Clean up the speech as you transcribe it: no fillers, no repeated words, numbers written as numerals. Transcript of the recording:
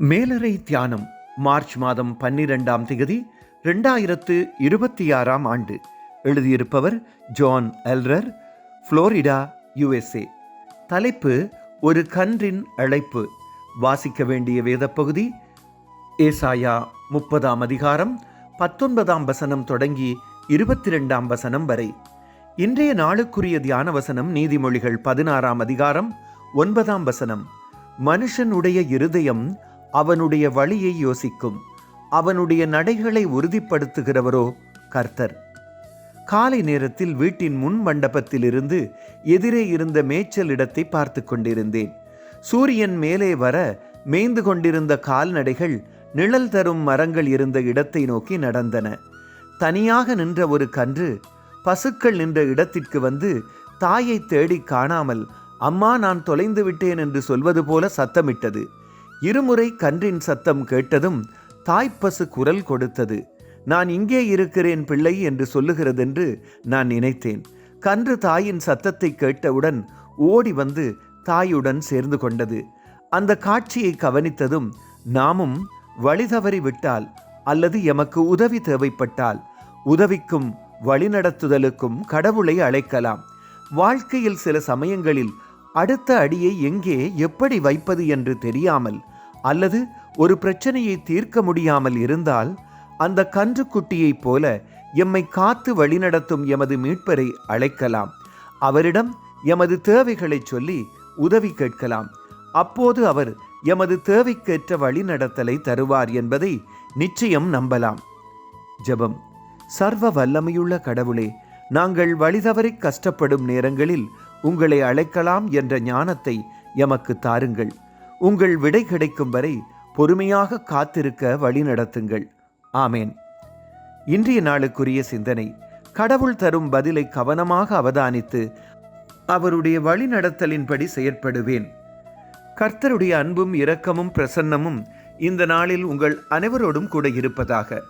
மேலறை தியானம் மார்ச் மாதம் 12ஆம் திகதி 2026ஆம் ஆண்டு. எழுதியிருப்பவர் ஜான் எல்ரர், புளோரிடா, USA. தலைப்பு: ஒரு கன்றின் அழைப்பு. வாசிக்க வேண்டிய வேதப்பகுதி ஏசாயா 30ஆம் அதிகாரம் 19ஆம் வசனம் தொடங்கி 22ஆம் வசனம் வரை. இன்றைய நாளுக்குரிய தியான வசனம் நீதிமொழிகள் 16ஆம் அதிகாரம் 9ஆம் வசனம். மனுஷனுடைய இருதயம் அவனுடைய வழியை யோசிக்கும், அவனுடைய நடைகளை உறுதிப்படுத்துகிறவரோ கர்த்தர். காலை நேரத்தில் வீட்டின் முன் மண்டபத்தில் இருந்து எதிரே இருந்த மேய்ச்சல் இடத்தை பார்த்து கொண்டிருந்தேன். சூரியன் மேலே வர மேய்ந்து கொண்டிருந்த கால்நடைகள் நிழல் தரும் மரங்கள் இருந்த இடத்தை நோக்கி நடந்தன. தனியாக நின்ற ஒரு கன்று பசுக்கள் நின்ற இடத்திற்கு வந்து தாயை தேடி காணாமல், அம்மா நான் தொலைந்து விட்டேன் என்று சொல்வது போல சத்தமிட்டது. இருமுறை கன்றின் சத்தம் கேட்டதும் தாய்ப்பசு குரல் கொடுத்தது. நான் இங்கே இருக்கிறேன் பிள்ளை என்று சொல்லுகிறதென்று நான் நினைத்தேன். கன்று தாயின் சத்தத்தை கேட்டவுடன் ஓடி வந்து தாயுடன் சேர்ந்து கொண்டது. அந்த காட்சியை கவனித்ததும், நாமும் வழி தவறி விட்டால் அல்லது எமக்கு உதவி தேவைப்பட்டால் உதவிக்கும் வழிநடத்துதலுக்கும் கடவுளை அழைக்கலாம். வாழ்க்கையில் சில சமயங்களில் அடுத்த அடியை எங்கே எப்படி வைப்பது என்று தெரியாமல் அல்லது ஒரு பிரச்சனையை தீர்க்க முடியாமல் இருந்தால், அந்த கன்றுக்குட்டியைப் போல எம்மை காத்து வழிநடத்தும் எமது மீட்பரை அழைக்கலாம். அவரிடம் எமது தேவைகளை சொல்லி உதவி கேட்கலாம். அப்போது அவர் எமது தேவைக்கேற்ற வழிநடத்தலை தருவார் என்பதை நிச்சயம் நம்பலாம். ஜெபம். சர்வ வல்லமையுள்ள கடவுளே, நாங்கள் வழிதவறி கஷ்டப்படும் நேரங்களில் உங்களை அழைக்கலாம் என்ற ஞானத்தை எமக்கு தாருங்கள். உங்கள் விடை கிடைக்கும் வரை பொறுமையாக காத்திருக்க வழி நடத்துங்கள். ஆமேன். இன்றைய நாளுக்குரிய சிந்தனை: கடவுள் தரும் பதிலை கவனமாக அவதானித்து அவருடைய வழி நடத்தலின்படி செயற்படுவேன். கர்த்தருடைய அன்பும் இரக்கமும் பிரசன்னமும் இந்த நாளில் உங்கள் அனைவரோடும் கூட இருப்பதாக.